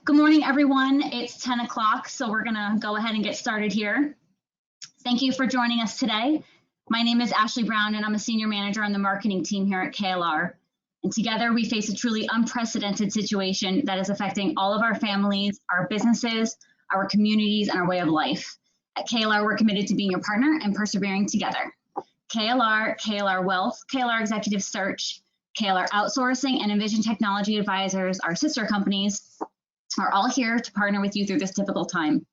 Good morning, everyone. It's 10 o'clock, so we're going to go ahead and get started here. Thank you for joining us today. My name is Ashley Brown, and I'm a senior manager on the marketing team here at KLR. And together, we face a truly unprecedented situation that is affecting all of our families, our businesses, our communities, and our way of life. At KLR, we're committed to being your partner and persevering together. KLR, KLR Wealth, KLR Executive Search, KLR Outsourcing, and Envision Technology Advisors, our sister companies, are all here to partner with you through this difficult time.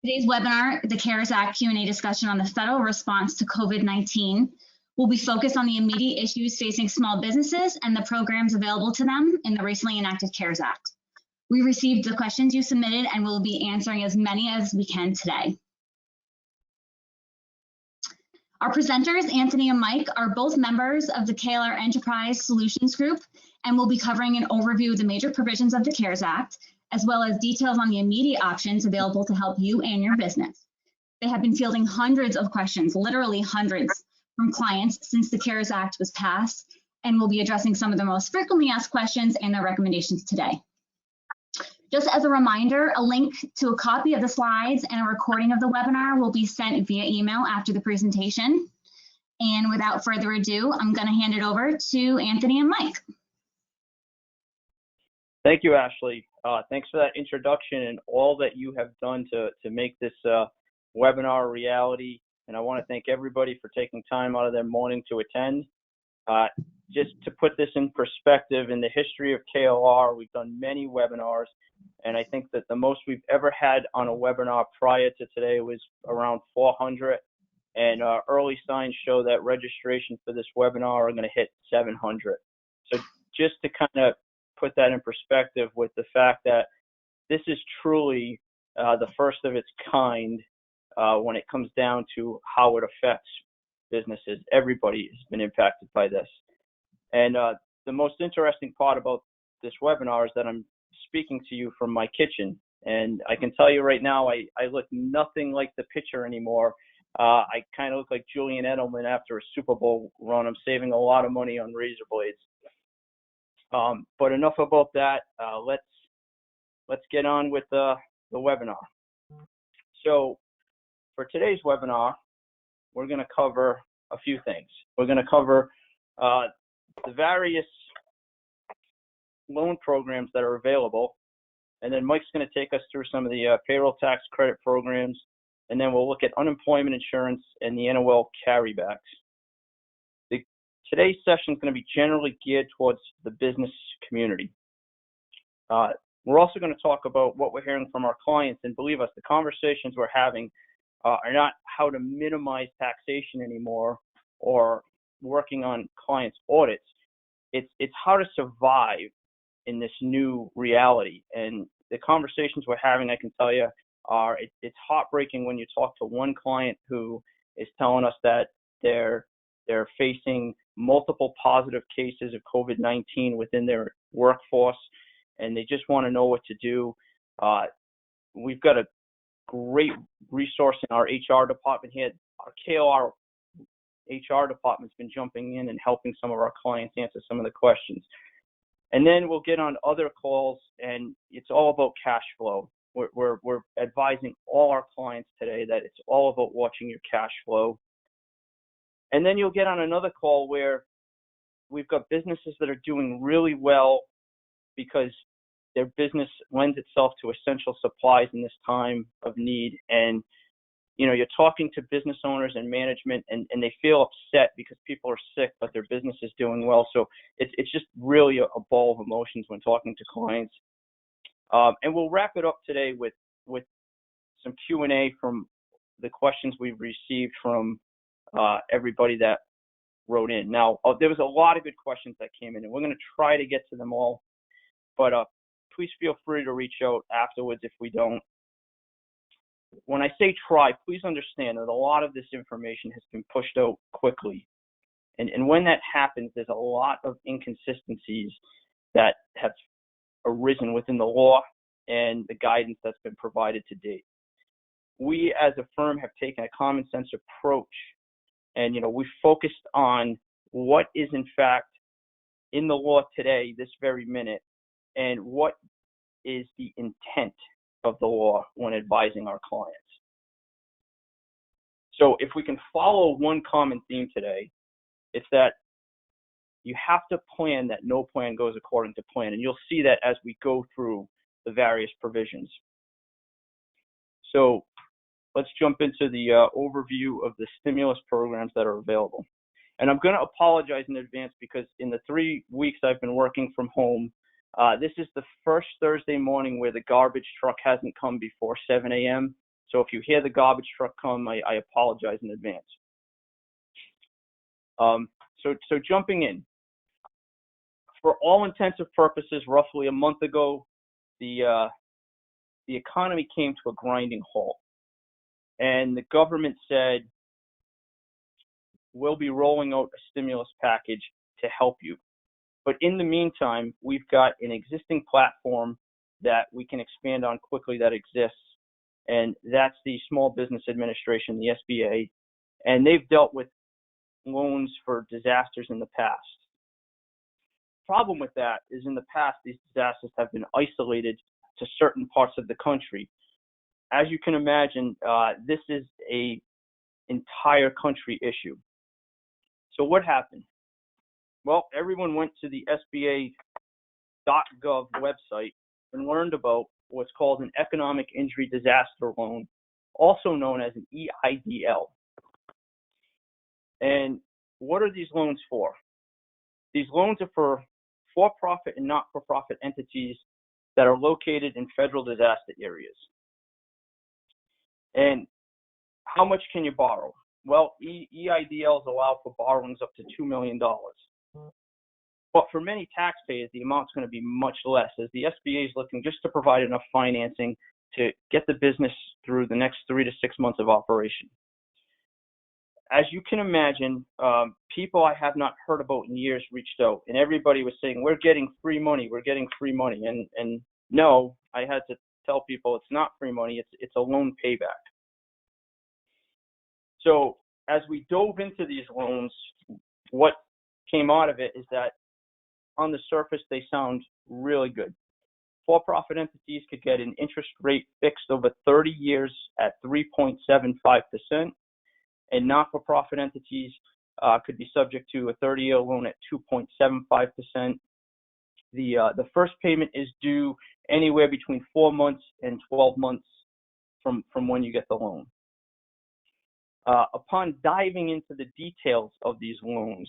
Today's webinar, the CARES Act Q&A discussion on the federal response to COVID-19, will be focused on the immediate issues facing small businesses and the programs available to them in the recently enacted CARES Act. We received the questions you submitted and we'll be answering as many as we can today. Our presenters, Anthony and Mike, are both members of the KLR Enterprise Solutions Group and will be covering an overview of the major provisions of the CARES Act, as well as details on the immediate options available to help you and your business. They have been fielding hundreds of questions, literally hundreds, from clients since the CARES Act was passed, and will be addressing some of the most frequently asked questions and their recommendations today. Just as a reminder, a link to a copy of the slides and a recording of the webinar will be sent via email after the presentation. And without further ado, I'm going to hand it over to Anthony and Mike. Thank you, Ashley. Thanks for that introduction and all that you have done to make this webinar a reality. And I want to thank everybody for taking time out of their morning to attend. Just to put this in perspective, in the history of KLR, we've done many webinars, and I think that the most we've ever had on a webinar prior to today was around 400. And early signs show that registration for this webinar are going to hit 700. So just to kind of put that in perspective with the fact that this is truly the first of its kind when it comes down to how it affects businesses. Everybody has been impacted by this. And the most interesting part about this webinar is that I'm speaking to you from my kitchen. And I can tell you right now, I look nothing like the picture anymore. I kind of look like Julian Edelman after a Super Bowl run. I'm saving a lot of money on razor blades. But enough about that. Let's get on with the webinar. So for today's webinar, we're going to cover a few things. We're going to cover the various loan programs that are available, and then Mike's going to take us through some of the payroll tax credit programs, and then we'll look at unemployment insurance and the NOL carrybacks. Today's session is going to be generally geared towards the business community. We're also going to talk about what we're hearing from our clients, and believe us, the conversations we're having are not how to minimize taxation anymore or working on clients' audits. It's how to survive in this new reality. And the conversations we're having, I can tell you, it's heartbreaking when you talk to one client who is telling us that they're facing multiple positive cases of COVID-19 within their workforce, and they just want to know what to do. We've got a great resource in our HR department here. Our KLR HR department's been jumping in and helping some of our clients answer some of the questions. And then we'll get on other calls, and it's all about cash flow. We're advising all our clients today that it's all about watching your cash flow. And then you'll get on another call where we've got businesses that are doing really well because their business lends itself to essential supplies in this time of need. And, you know, you're talking to business owners and management, and they feel upset because people are sick, but their business is doing well. So it's just really a ball of emotions when talking to clients. And we'll wrap it up today with some Q&A from the questions we've received from everybody that wrote in. Now, there was a lot of good questions that came in, and we're going to try to get to them all, but please feel free to reach out afterwards if we don't. When I say try, please understand that a lot of this information has been pushed out quickly, and when that happens, there's a lot of inconsistencies that have arisen within the law and the guidance that's been provided to date. We as a firm have taken a common sense approach, and we focused on what is in fact in the law today, this very minute, and what is the intent of the law when advising our clients. So if we can follow one common theme today, it's that you have to plan that no plan goes according to plan. And you'll see that as we go through the various provisions. So let's jump into the overview of the stimulus programs that are available. And I'm going to apologize in advance because in the 3 weeks I've been working from home, this is the first Thursday morning where the garbage truck hasn't come before 7 a.m. So if you hear the garbage truck come, I apologize in advance. So jumping in. For all intents and purposes, roughly a month ago, the economy came to a grinding halt. And the government said, we'll be rolling out a stimulus package to help you. But in the meantime, we've got an existing platform that we can expand on quickly that exists, and that's the Small Business Administration, the SBA, and they've dealt with loans for disasters in the past. Problem with that is in the past, these disasters have been isolated to certain parts of the country. As you can imagine, this is an entire country issue. So what happened? Well, everyone went to the SBA.gov website and learned about what's called an economic injury disaster loan, also known as an EIDL. And what are these loans for? These loans are for for-profit and not-for-profit entities that are located in federal disaster areas. And how much can you borrow? Well, EIDLs allow for borrowings up to $2 million. But for many taxpayers, the amount's going to be much less, as the SBA is looking just to provide enough financing to get the business through the next 3 to 6 months of operation. As you can imagine, people I have not heard about in years reached out, and everybody was saying, we're getting free money, we're getting free money. And no, I had to tell people it's not free money, it's a loan payback. So as we dove into these loans, what came out of it is that on the surface, they sound really good. For-profit entities could get an interest rate fixed over 30 years at 3.75%, and not-for-profit entities could be subject to a 30-year loan at 2.75%. The first payment is due anywhere between 4 months and 12 months from when you get the loan. Upon diving into the details of these loans,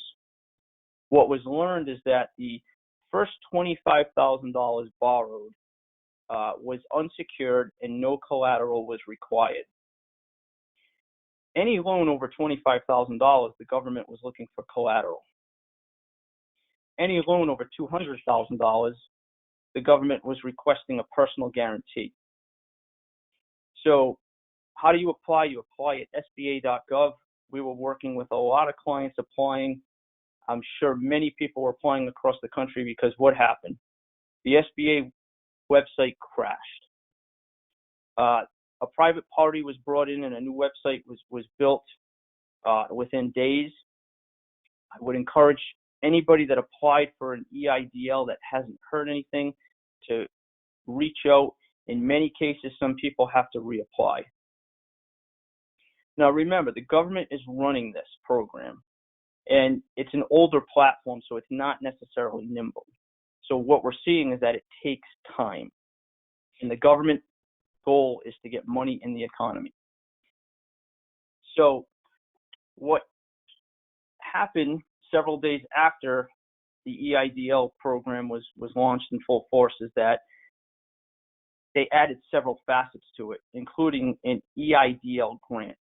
what was learned is that the first $25,000 borrowed was unsecured and no collateral was required. Any loan over $25,000, the government was looking for collateral. Any loan over $200,000, the government was requesting a personal guarantee. So how do you apply? You apply at SBA.gov. We were working with a lot of clients applying. I'm sure many people were applying across the country because what happened? The SBA website crashed. A private party was brought in and a new website was built within days. I would encourage anybody that applied for an EIDL that hasn't heard anything to reach out. In many cases, some people have to reapply. Now remember, the government is running this program, and it's an older platform, so it's not necessarily nimble. So what we're seeing is that it takes time, and the government goal is to get money in the economy. So what happened several days after the EIDL program was launched in full force is that they added several facets to it, including an EIDL grant.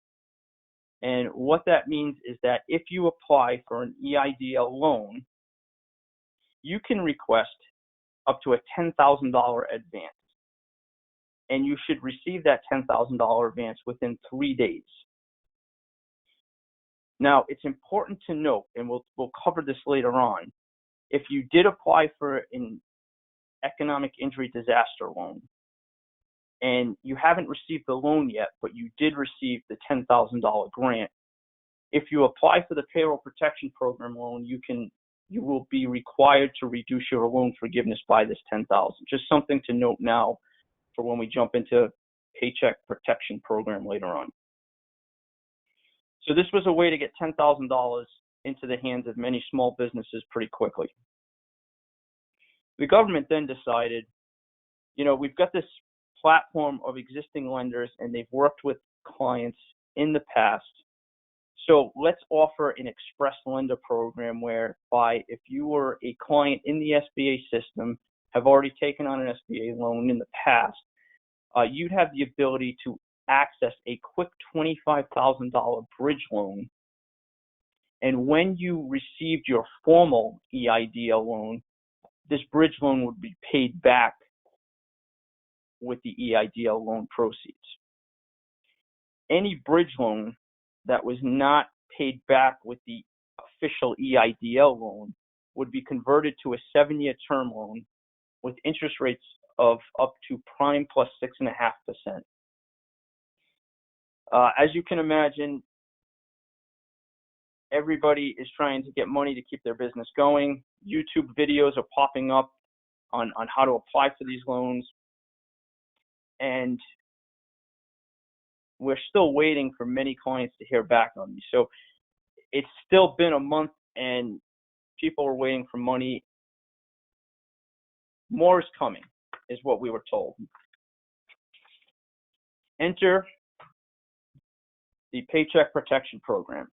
And what that means is that if you apply for an EIDL loan, you can request up to a $10,000 advance. And you should receive that $10,000 advance within 3 days. Now, it's important to note, and we'll cover this later on, if you did apply for an economic injury disaster loan, and you haven't received the loan yet, but you did receive the $10,000 grant, if you apply for the Payroll Protection Program loan, you can you will be required to reduce your loan forgiveness by this $10,000. Just something to note now for when we jump into Paycheck Protection Program later on. So this was a way to get $10,000 into the hands of many small businesses pretty quickly. The government then decided, we've got this platform of existing lenders and they've worked with clients in the past. So let's offer an express lender program whereby if you were a client in the SBA system, have already taken on an SBA loan in the past, you'd have the ability to access a quick $25,000 bridge loan. And when you received your formal EIDL loan, this bridge loan would be paid back with the EIDL loan proceeds. Any bridge loan that was not paid back with the official EIDL loan would be converted to a 7-year term loan with interest rates of up to prime plus 6.5%. As you can imagine, everybody is trying to get money to keep their business going. YouTube videos are popping up on how to apply for these loans. And we're still waiting for many clients to hear back on these. So it's still been a month and people are waiting for money. More is coming, is what we were told. Enter the Paycheck Protection Program.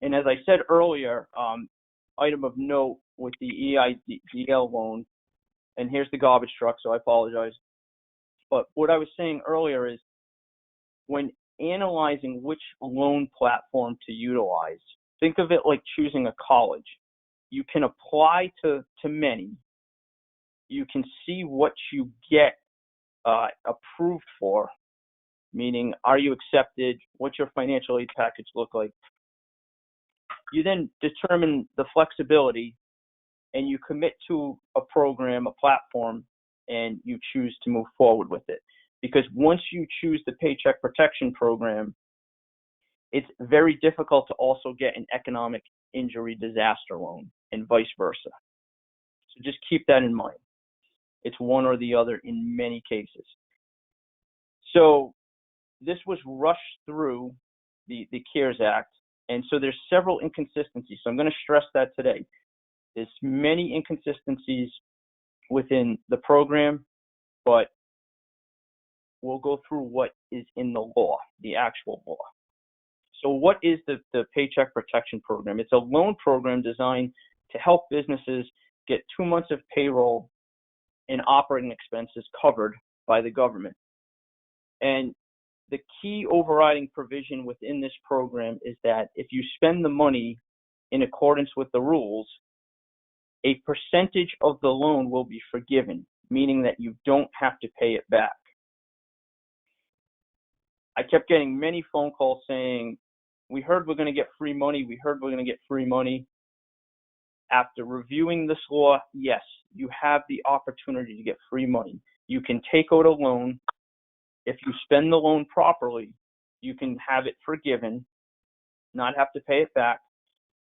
And as I said earlier, item of note with the EIDL loan, and here's the garbage truck, so I apologize. But what I was saying earlier is when analyzing which loan platform to utilize, think of it like choosing a college. You can apply to many. You can see what you get approved for, meaning are you accepted, what's your financial aid package look like. You then determine the flexibility and you commit to a program, a platform, and you choose to move forward with it. Because once you choose the Paycheck Protection Program, it's very difficult to also get an economic injury disaster loan and vice versa. So just keep that in mind. It's one or the other in many cases. So this was rushed through the CARES Act, and so there's several inconsistencies. So I'm going to stress that today. There's many inconsistencies within the program, but we'll go through what is in the law, the actual law. So what is the Paycheck Protection Program? It's a loan program designed to help businesses get 2 months of payroll and operating expenses covered by the government. And the key overriding provision within this program is that if you spend the money in accordance with the rules, a percentage of the loan will be forgiven, meaning that you don't have to pay it back. I kept getting many phone calls saying, we heard we're going to get free money. We heard we're going to get free money. After reviewing this law, yes, you have the opportunity to get free money. You can take out a loan. If you spend the loan properly, you can have it forgiven, not have to pay it back.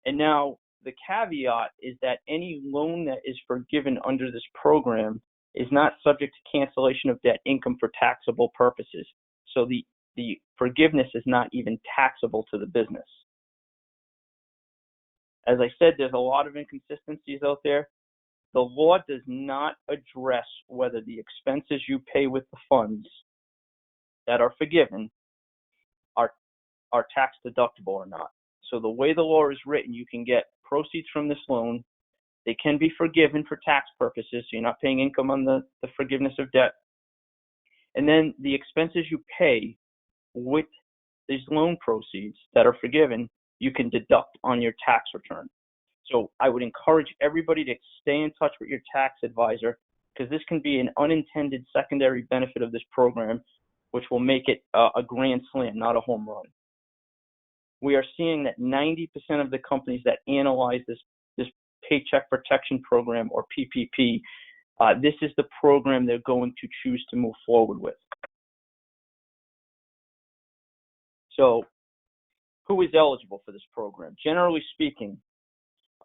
And now the caveat is that any loan that is forgiven under this program is not subject to cancellation of debt income for taxable purposes. So the forgiveness is not even taxable to the business. As I said, there's a lot of inconsistencies out there. The law does not address whether the expenses you pay with the funds that are forgiven are tax deductible or not. So the way the law is written, you can get proceeds from this loan. They can be forgiven for tax purposes, so you're not paying income on the forgiveness of debt. And then the expenses you pay with these loan proceeds that are forgiven, you can deduct on your tax return. So I would encourage everybody to stay in touch with your tax advisor, because this can be an unintended secondary benefit of this program, which will make it a grand slam, not a home run. We are seeing that 90% of the companies that analyze this Paycheck Protection Program, or PPP, this is the program they're going to choose to move forward with. So who is eligible for this program? Generally speaking,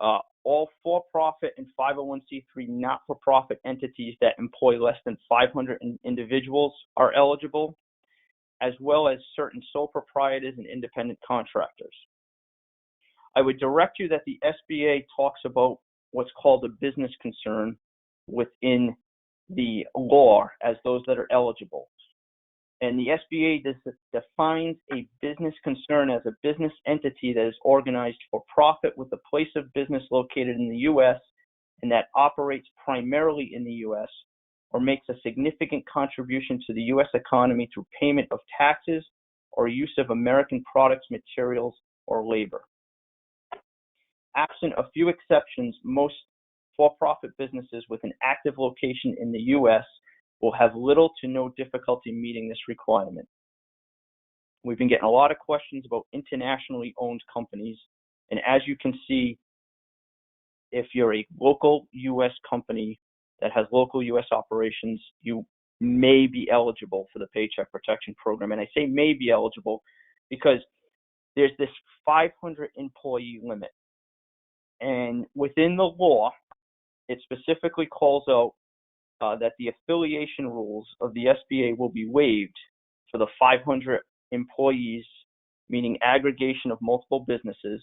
All for-profit and 501c3 not-for-profit entities that employ less than 500 individuals are eligible, as well as certain sole proprietors and independent contractors. I would direct you that the SBA talks about what's called a business concern within the law as those that are eligible. And the SBA defines a business concern as a business entity that is organized for profit with a place of business located in the U.S. and that operates primarily in the U.S. or makes a significant contribution to the U.S. economy through payment of taxes or use of American products, materials, or labor. Absent a few exceptions, most for-profit businesses with an active location in the U.S. will have little to no difficulty meeting this requirement. We've been getting a lot of questions about internationally owned companies, and as you can see, if you're a local U.S. company that has local U.S. operations, you may be eligible for the Paycheck Protection Program. And I say may be eligible because there's this 500 employee limit. And within the law, it specifically calls out that the affiliation rules of the SBA will be waived for the 500 employees, meaning aggregation of multiple businesses.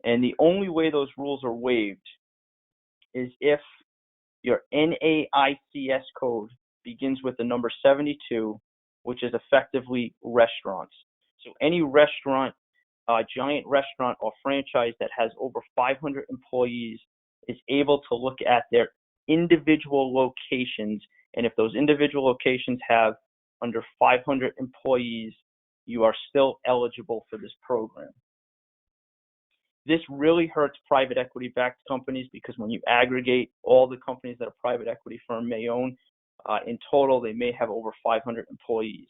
And the only way those rules are waived is if your NAICS code begins with the number 72, which is effectively restaurants. So any restaurant, giant restaurant or franchise that has over 500 employees is able to look at their individual locations, and if those individual locations have under 500 employees, you are still eligible for this program. This really hurts private equity-backed companies because when you aggregate all the companies that a private equity firm may own, in total they may have over 500 employees.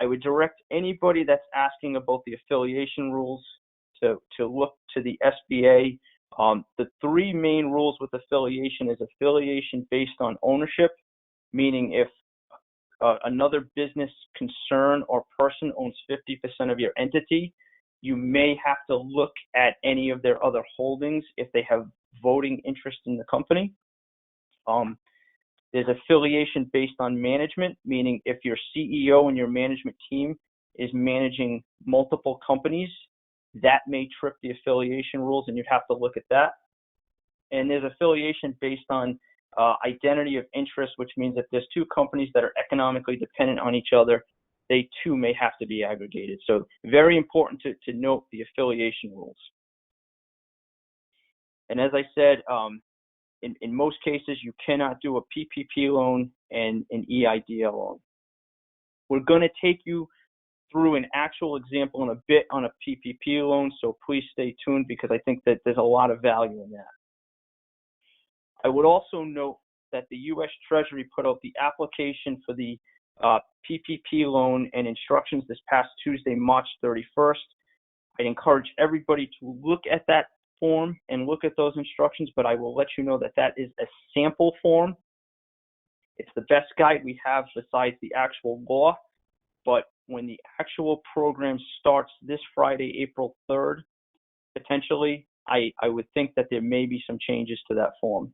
I would direct anybody that's asking about the affiliation rules to look to the SBA. The three main rules with affiliation is affiliation based on ownership, meaning if another business concern or person owns 50% of your entity, you may have to look at any of their other holdings if they have voting interest in the company. There's affiliation based on management, meaning if your CEO and your management team is managing multiple companies, that may trip the affiliation rules and you'd have to look at that. And there's affiliation based on identity of interest, which means if there's two companies that are economically dependent on each other, they too may have to be aggregated. So very important to note the affiliation rules. And as I said, in most cases, you cannot do a PPP loan and an EIDL loan. We're going to take you through an actual example in a bit on a PPP loan, so please stay tuned because I think that there's a lot of value in that. I would also note that the U.S. Treasury put out the application for the PPP loan and instructions this past Tuesday, March 31st. I'd encourage everybody to look at that form and look at those instructions, but I will let you know that that is a sample form. It's the best guide we have besides the actual law, but when the actual program starts this Friday, April 3rd, potentially, I would think that there may be some changes to that form.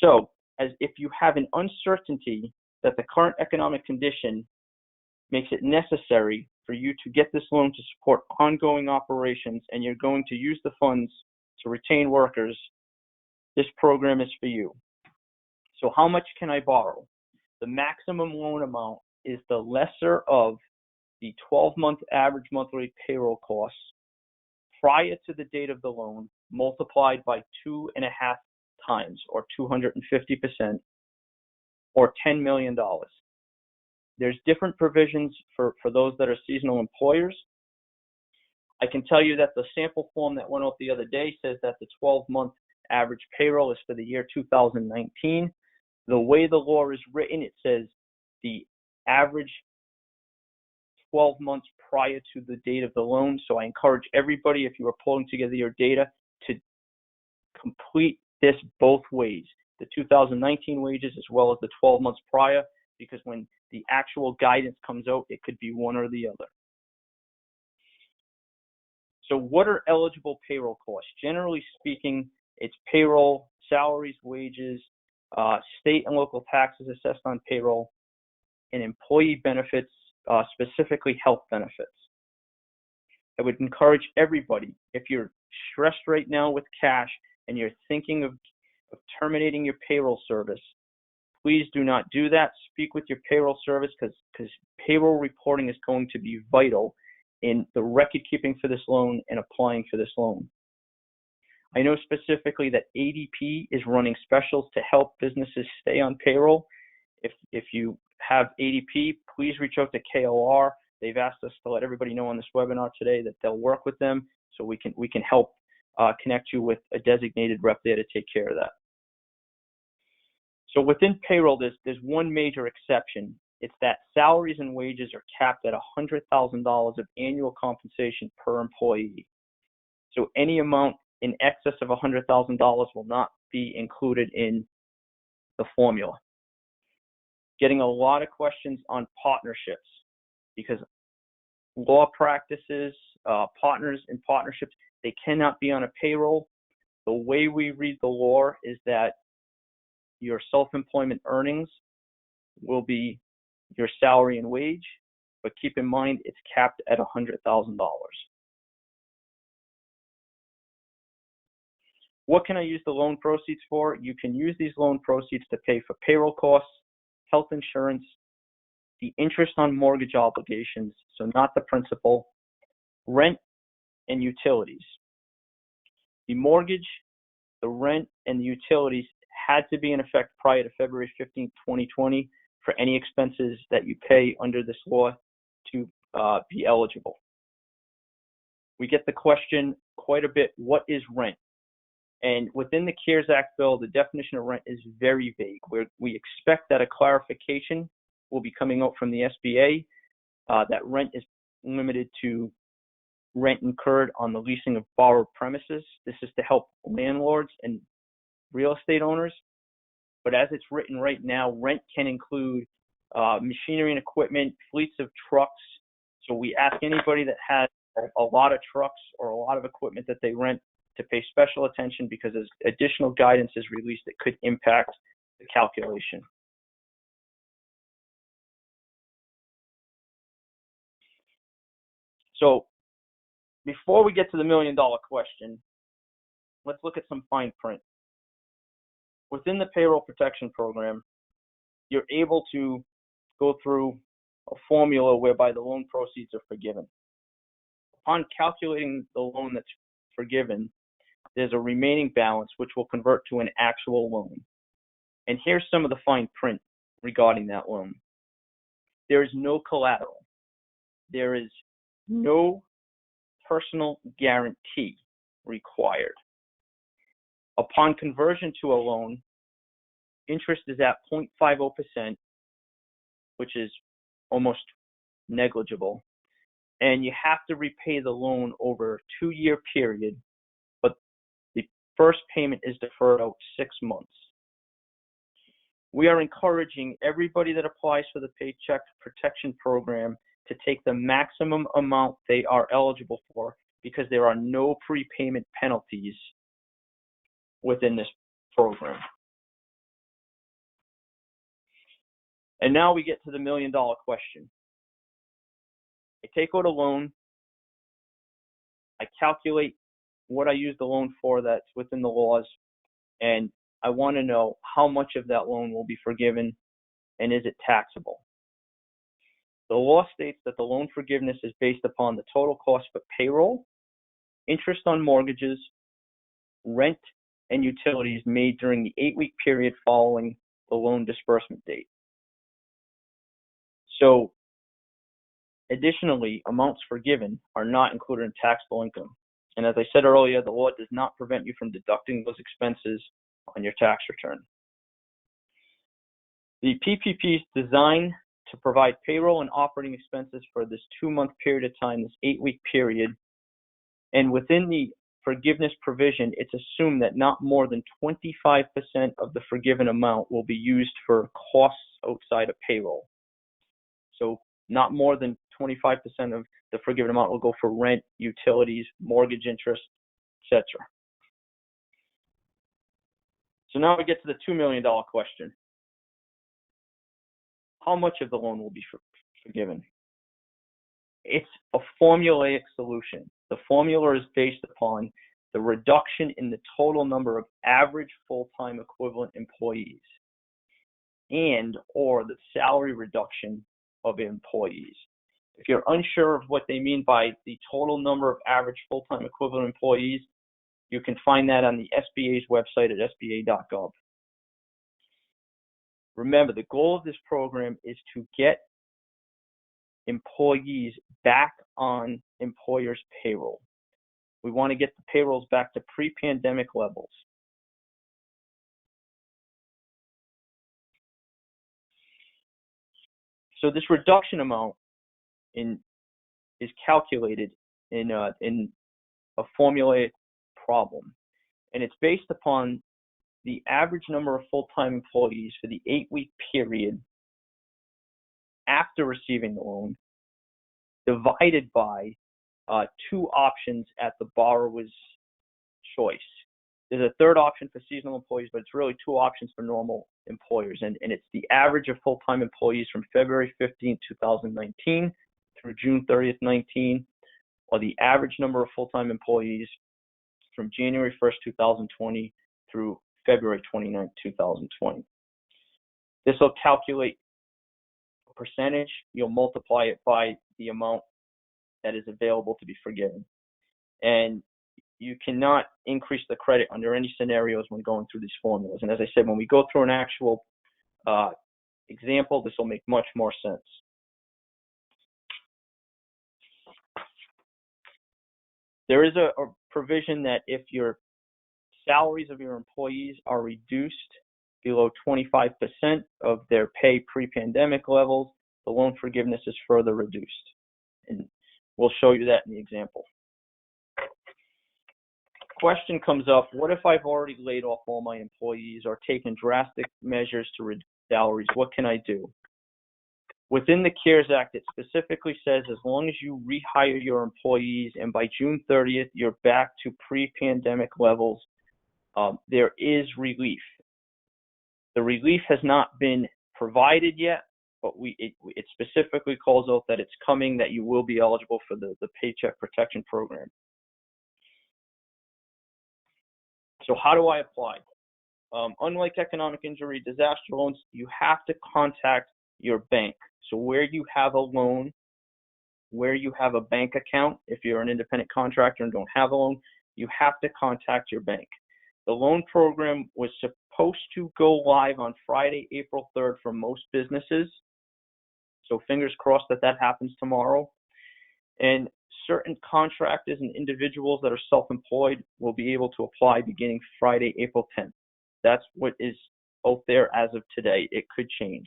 So, as if you have an uncertainty that the current economic condition makes it necessary for you to get this loan to support ongoing operations and you're going to use the funds to retain workers, this program is for you. So how much can I borrow? The maximum loan amount is the lesser of the 12-month average monthly payroll costs prior to the date of the loan multiplied by 2.5 times or 250% or $10 million. There's different provisions for those that are seasonal employers. I can tell you that the sample form that went out the other day says that the 12-month average payroll is for the year 2019. The way the law is written, it says the average 12 months prior to the date of the loan. So I encourage everybody, if you are pulling together your data, to complete this both ways, the 2019 wages as well as the 12 months prior, because when the actual guidance comes out, it could be one or the other. So what are eligible payroll costs? Generally speaking, it's payroll, salaries, wages, state and local taxes assessed on payroll, and employee benefits, specifically health benefits. I would encourage everybody, if you're stressed right now with cash and you're thinking of terminating your payroll service, please do not do that. Speak with your payroll service because payroll reporting is going to be vital in the record keeping for this loan and applying for this loan. I know specifically that ADP is running specials to help businesses stay on payroll. If you have ADP, please reach out to KLR. They've asked us to let everybody know on this webinar today that they'll work with them so we can help connect you with a designated rep there to take care of that. So within payroll, there's one major exception. It's that salaries and wages are capped at $100,000 of annual compensation per employee. So any amount in excess of $100,000 will not be included in the formula. Getting a lot of questions on partnerships because law practices, partners and partnerships, they cannot be on a payroll. The way we read the law is that your self-employment earnings will be your salary and wage, but keep in mind it's capped at $100,000. What can I use the loan proceeds for? You can use these loan proceeds to pay for payroll costs, health insurance, the interest on mortgage obligations, so not the principal, rent, and utilities. The mortgage, the rent, and the utilities had to be in effect prior to February 15, 2020 for any expenses that you pay under this law to be eligible. We get the question quite a bit, what is rent? And within the CARES Act bill, the definition of rent is very vague. We expect that a clarification will be coming out from the SBA that rent is limited to rent incurred on the leasing of borrowed premises. This is to help landlords and real estate owners. But as it's written right now, rent can include machinery and equipment, fleets of trucks. So we ask anybody that has a lot of trucks or a lot of equipment that they rent to pay special attention because as additional guidance is released, it could impact the calculation. So before we get to the $1 million question, let's look at some fine print. Within the Payroll Protection Program, you're able to go through a formula whereby the loan proceeds are forgiven. Upon calculating the loan that's forgiven, there's a remaining balance which will convert to an actual loan. And here's some of the fine print regarding that loan. There is no collateral. There is no personal guarantee required. Upon conversion to a loan, interest is at 0.50%, which is almost negligible. And you have to repay the loan over a 2-year period, but the first payment is deferred out 6 months. We are encouraging everybody that applies for the Paycheck Protection Program to take the maximum amount they are eligible for because there are no prepayment penalties within this program. And now we get to the $1 million question. I take out a loan, I calculate what I use the loan for that's within the laws, and I want to know how much of that loan will be forgiven and is it taxable. The law states that the loan forgiveness is based upon the total cost for payroll, interest on mortgages, rent, and utilities made during the 8-week period following the loan disbursement date. So, additionally, amounts forgiven are not included in taxable income. And as I said earlier, the law does not prevent you from deducting those expenses on your tax return. The PPP is designed to provide payroll and operating expenses for this 2-month period of time, this 8-week period. And within the forgiveness provision, it's assumed that not more than 25% of the forgiven amount will be used for costs outside of payroll. So not more than 25% of the forgiven amount will go for rent, utilities, mortgage interest, etc. So now we get to the $2 million question. How much of the loan will be forgiven? It's a formulaic solution. The formula is based upon the reduction in the total number of average full-time equivalent employees and or the salary reduction of employees. If you're unsure of what they mean by the total number of average full-time equivalent employees, you can find that on the SBA's website at sba.gov. Remember, the goal of this program is to get employees back on employers' payroll. We want to get the payrolls back to pre-pandemic levels. So this reduction amount is calculated in a formulaic problem, and it's based upon the average number of full-time employees for the 8-week period after receiving the loan, divided by 2 options at the borrower's choice. There's a third option for seasonal employees, but it's really 2 options for normal employers. And it's the average of full-time employees from February 15, 2019 through June 30th, 19, or the average number of full-time employees from January 1st, 2020 through February 29th, 2020. This will calculate a percentage. You'll multiply it by the amount that is available to be forgiven. And you cannot increase the credit under any scenarios when going through these formulas. And as I said, when we go through an actual example, this will make much more sense. There is a provision that if your salaries of your employees are reduced below 25% of their pay pre-pandemic levels, the loan forgiveness is further reduced. And we'll show you that in the example. Question comes up, what if I've already laid off all my employees or taken drastic measures to reduce salaries? What can I do? Within the CARES Act, it specifically says as long as you rehire your employees and by June 30th, you're back to pre-pandemic levels, there is relief. The relief has not been provided yet, but it specifically calls out that it's coming, that you will be eligible for the Paycheck Protection Program. So how do I apply? Unlike economic injury, disaster loans, you have to contact your bank. So where you have a loan, where you have a bank account, if you're an independent contractor and don't have a loan, you have to contact your bank. The loan program was supposed to go live on Friday, April 3rd for most businesses. So fingers crossed that happens tomorrow. And certain contractors and individuals that are self-employed will be able to apply beginning Friday, April 10th. That's what is out there as of today. It could change.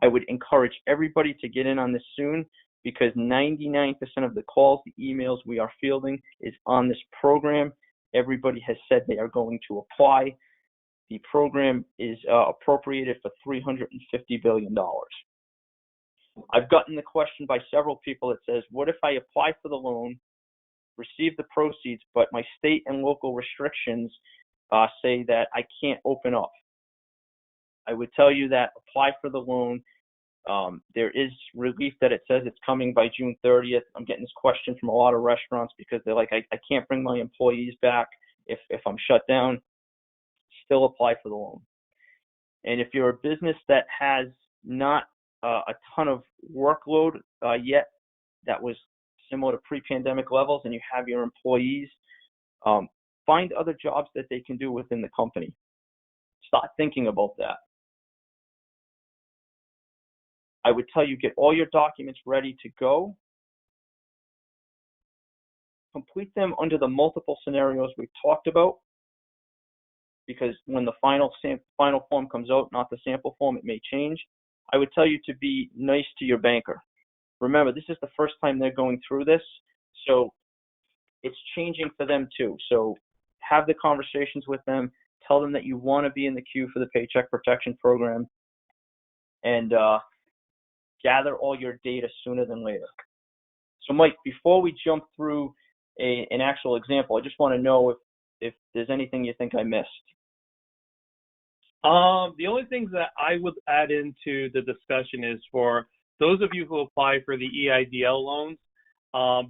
I would encourage everybody to get in on this soon because 99% of the calls, the emails we are fielding is on this program. Everybody has said they are going to apply. The program is appropriated for $350 billion. I've gotten the question by several people that says, what if I apply for the loan, receive the proceeds, but my state and local restrictions say that I can't open up? I would tell you that apply for the loan. There is relief that it says it's coming by June 30th. I'm getting this question from a lot of restaurants because they're like, I can't bring my employees back if I'm shut down. Still apply for the loan. And if you're a business that has not a ton of workload yet that was similar to pre-pandemic levels and you have your employees, find other jobs that they can do within the company. Start thinking about that. I would tell you, get all your documents ready to go. Complete them under the multiple scenarios we've talked about, because when the final form comes out, not the sample form, it may change. I would tell you to be nice to your banker. Remember, this is the first time they're going through this, so it's changing for them too. So have the conversations with them. Tell them that you want to be in the queue for the Paycheck Protection Program. And gather all your data sooner than later. So Mike, before we jump through an actual example, I just want to know if there's anything you think I missed. The only things that I would add into the discussion is for those of you who apply for the EIDL loans,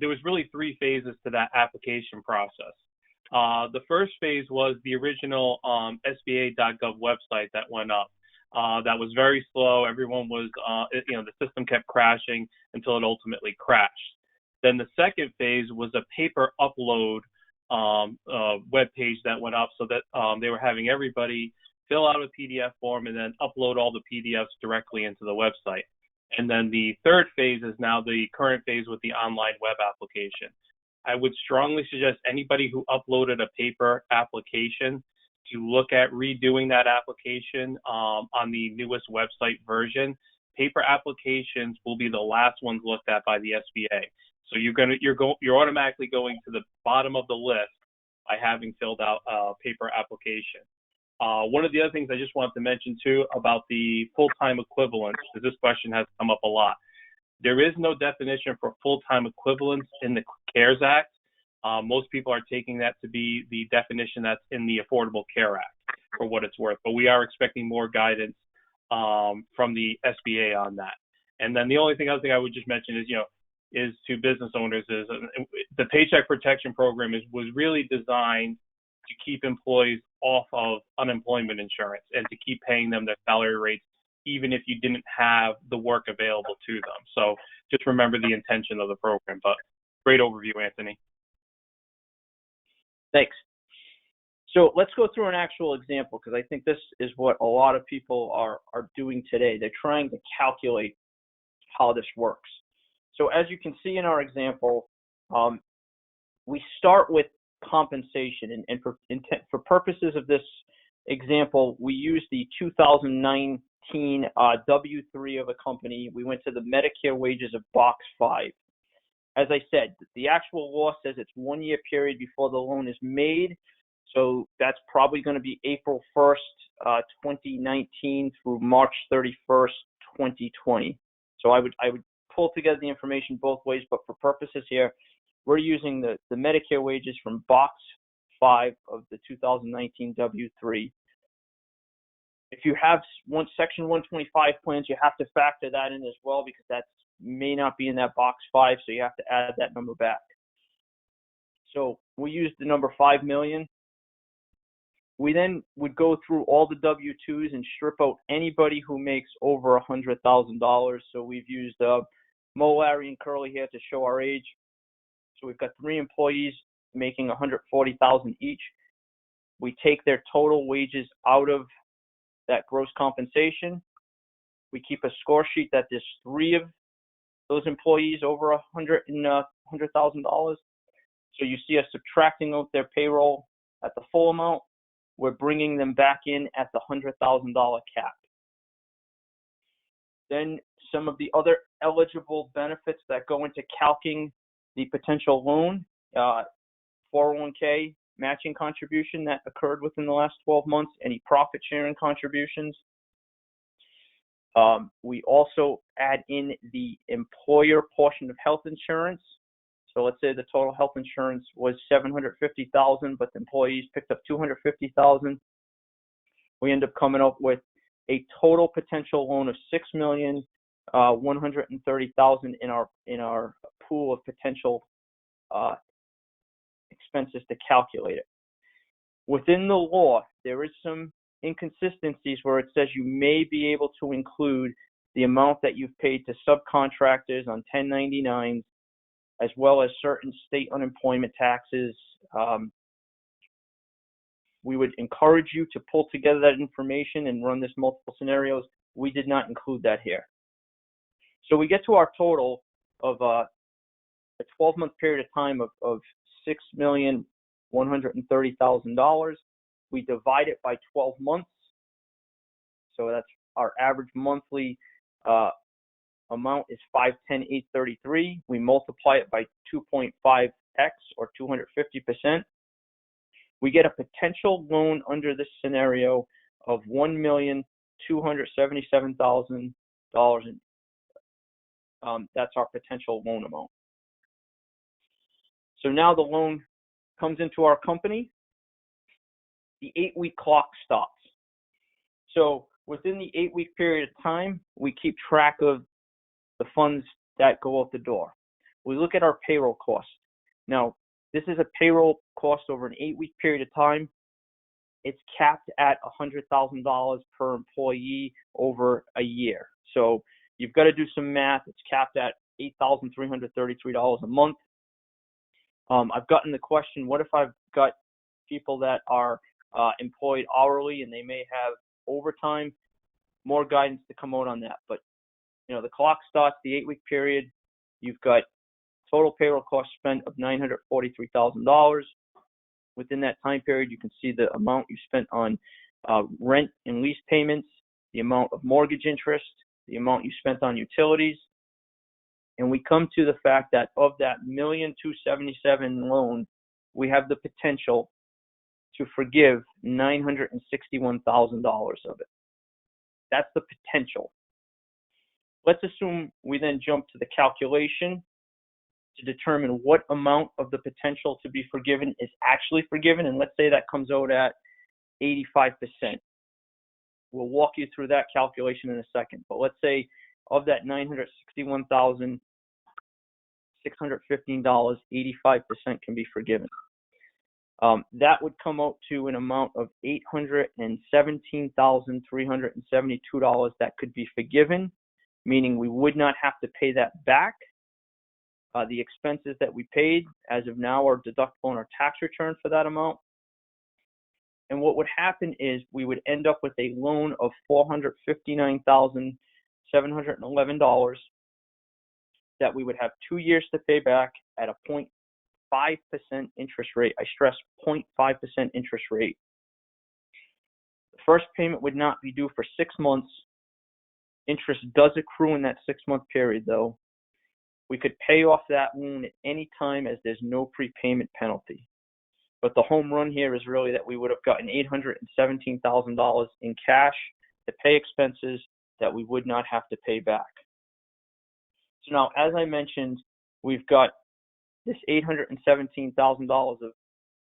there was really 3 phases to that application process. The first phase was the original SBA.gov website that went up. That was very slow. Everyone was, the system kept crashing until it ultimately crashed. Then the second phase was a paper upload web page that went up so that they were having everybody fill out a PDF form and then upload all the PDFs directly into the website. And then the third phase is now the current phase with the online web application. I would strongly suggest anybody who uploaded a paper application to look at redoing that application on the newest website version. Paper applications will be the last ones looked at by the SBA. So you're automatically going to the bottom of the list by having filled out a paper application. One of the other things I just wanted to mention too about the full-time equivalent, because this question has come up a lot. There is no definition for full-time equivalents in the CARES Act. Most people are taking that to be the definition that's in the Affordable Care Act for what it's worth, but we are expecting more guidance from the SBA on that. And then the other thing I would just mention is to business owners is the Paycheck Protection Program was really designed to keep employees off of unemployment insurance and to keep paying them their salary rates even if you didn't have the work available to them. So just remember the intention of the program. But great overview, Anthony. Thanks. So let's go through an actual example, because I think this is what a lot of people are doing today. They're trying to calculate how this works. So as you can see in our example, we start with compensation, and for purposes of this example, we use the 2019 W-3 of a company. We went to the Medicare wages of box 5. As I said, the actual law says it's 1 year period before the loan is made, so that's probably going to be April 1st, 2019 through March 31st, 2020. So I would pull together the information both ways, but for purposes here, we're using the Medicare wages from box 5 of the 2019 W-3. If you have Section 125 plans, you have to factor that in as well, because that may not be in that box 5, so you have to add that number back. So we used the number 5 million. We then would go through all the W-2s and strip out anybody who makes over $100,000. So we've used Mo, Larry, and Curly here to show our age. So we've got 3 employees making $140,000 each. We take their total wages out of that gross compensation. We keep a score sheet that there's 3 of those employees over $100,000. So you see us subtracting out their payroll at the full amount. We're bringing them back in at the $100,000 cap. Then some of the other eligible benefits that go into calculating the potential loan, 401k matching contribution that occurred within the last 12 months, any profit sharing contributions. We also add in the employer portion of health insurance. So let's say the total health insurance was $750,000, but the employees picked up $250,000. We end up coming up with a total potential loan of $6,130,000 in our pool of potential expenses to calculate it. Within the law, there is some inconsistencies where it says you may be able to include the amount that you've paid to subcontractors on 1099s, as well as certain state unemployment taxes. We would encourage you to pull together that information and run this multiple scenarios. We did not include that here. So we get to our total of a 12-month period of time of $6,130,000. We divide it by 12 months. So that's our average monthly amount is $510,833. We multiply it by 2.5x or 250%. We get a potential loan under this scenario of $1,277,000 That's our potential loan amount. So now the loan comes into our company. The 8-week clock stops. So within the 8-week period of time, we keep track of the funds that go out the door. We look at our payroll costs. Now, this is a payroll cost over an 8-week period of time. It's capped at $100,000 per employee over a year. So you've got to do some math. It's capped at $8,333 a month. I've gotten the question, what if I've got people that are employed hourly and they may have overtime? More guidance to come out on that. But, the clock starts the 8-week period. You've got total payroll cost spent of $943,000. Within that time period, you can see the amount you spent on rent and lease payments, the amount of mortgage interest, the amount you spent on utilities. And we come to the fact that of that $1,277,000 loan, we have the potential to forgive $961,000 of it. That's the potential. Let's assume we then jump to the calculation to determine what amount of the potential to be forgiven is actually forgiven, and let's say that comes out at 85%. We'll walk you through that calculation in a second, but let's say of that $961,615, 85% can be forgiven. That would come out to an amount of $817,372 that could be forgiven, meaning we would not have to pay that back. The expenses that we paid as of now are deductible in our tax return for that amount. And what would happen is we would end up with a loan of $459,711 that we would have 2 years to pay back at a 0.5% interest rate. I stress 0.5% interest rate. The first payment would not be due for 6 months. Interest does accrue in that 6-month period, though. We could pay off that loan at any time as there's no prepayment penalty. But the home run here is really that we would have gotten $817,000 in cash to pay expenses that we would not have to pay back. So now, as I mentioned, we've got this $817,000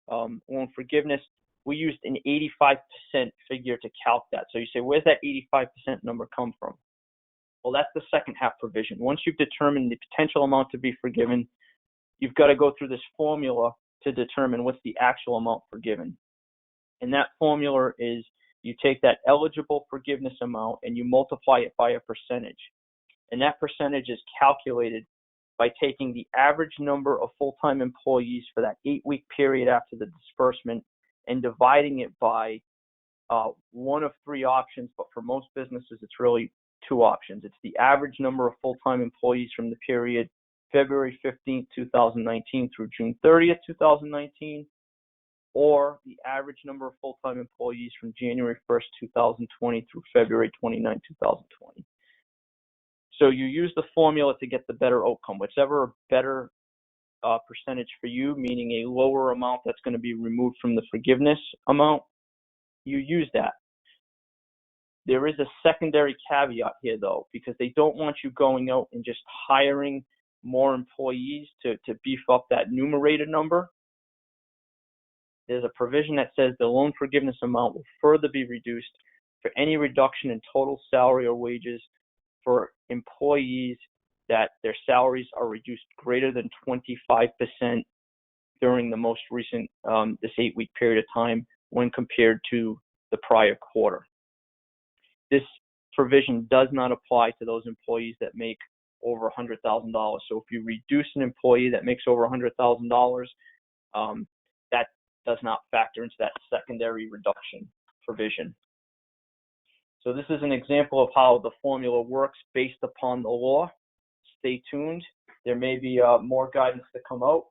of loan forgiveness. We used an 85% figure to calc that. So you say, where's that 85% number come from? Well, that's the second half provision. Once you've determined the potential amount to be forgiven, you've got to go through this formula to determine what's the actual amount forgiven. And that formula is you take that eligible forgiveness amount and you multiply it by a percentage. And that percentage is calculated by taking the average number of full-time employees for that 8-week period after the disbursement and dividing it by one of 3 options, but for most businesses, it's really 2 options. It's the average number of full-time employees from the period February 15th, 2019 through June 30th, 2019, or the average number of full-time employees from January 1st, 2020 through February 29th, 2020. So you use the formula to get the better outcome, whichever better percentage for you, meaning a lower amount that's going to be removed from the forgiveness amount, you use that. There is a secondary caveat here, though, because they don't want you going out and just hiring more employees to beef up that numerator number. There's a provision that says the loan forgiveness amount will further be reduced for any reduction in total salary or wages for employees that their salaries are reduced greater than 25% during the most recent, this 8-week period of time when compared to the prior quarter. This provision does not apply to those employees that make over $100,000. So if you reduce an employee that makes over $100,000, that does not factor into that secondary reduction provision. So this is an example of how the formula works based upon the law. Stay tuned. There may be more guidance to come out.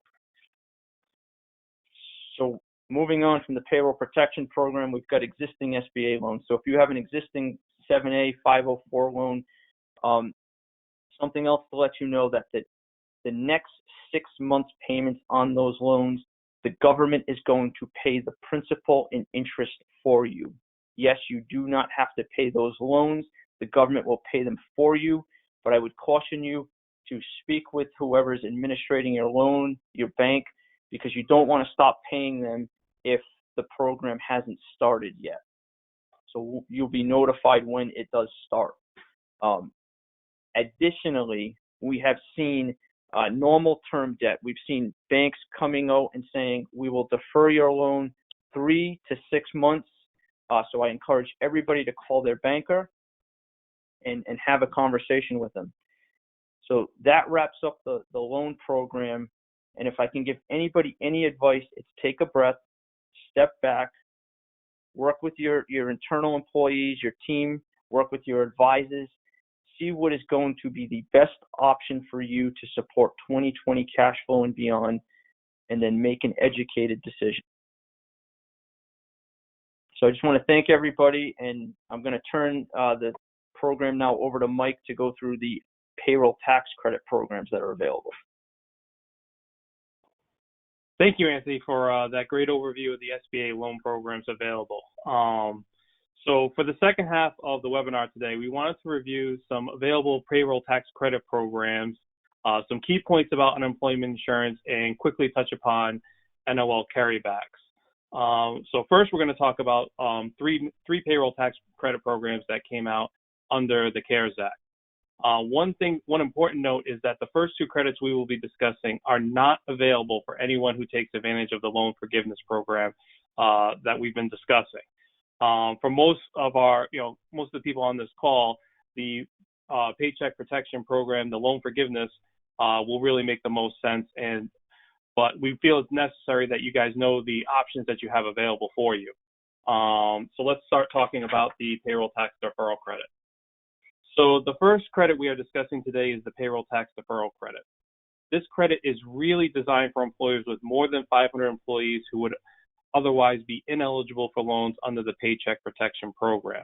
So moving on from the Payroll Protection Program, we've got existing SBA loans. So if you have an existing 7A 504 loan, something else to let you know that the next 6 months payments on those loans, the government is going to pay the principal and interest for you. Yes, you do not have to pay those loans. The government will pay them for you, but I would caution you, to speak with whoever's administrating your loan, your bank, because you don't want to stop paying them if the program hasn't started yet. So you'll be notified when it does start. Additionally, we have seen normal term debt. We've seen banks coming out and saying, we will defer your loan 3 to 6 months. So I encourage everybody to call their banker and have a conversation with them. So that wraps up the loan program. And if I can give anybody any advice, it's take a breath, step back, work with your internal employees, your team, work with your advisors, see what is going to be the best option for you to support 2020 cash flow and beyond, and then make an educated decision. So I just want to thank everybody, and I'm going to turn the program now over to Mike to go through the payroll tax credit programs that are available. Thank you, Anthony, for that great overview of the SBA loan programs available. So for the second half of the webinar today, we wanted to review some available payroll tax credit programs, some key points about unemployment insurance, and quickly touch upon NOL carrybacks. So first, we're going to talk about three payroll tax credit programs that came out under the CARES Act. One important note is that the first two credits we will be discussing are not available for anyone who takes advantage of the loan forgiveness program that we've been discussing. For most of the people on this call, the Paycheck Protection Program, the loan forgiveness, will really make the most sense. But we feel it's necessary that you guys know the options that you have available for you. So let's start talking about the payroll tax deferral credit. So the first credit we are discussing today is the payroll tax deferral credit. This credit is really designed for employers with more than 500 employees who would otherwise be ineligible for loans under the Paycheck Protection Program.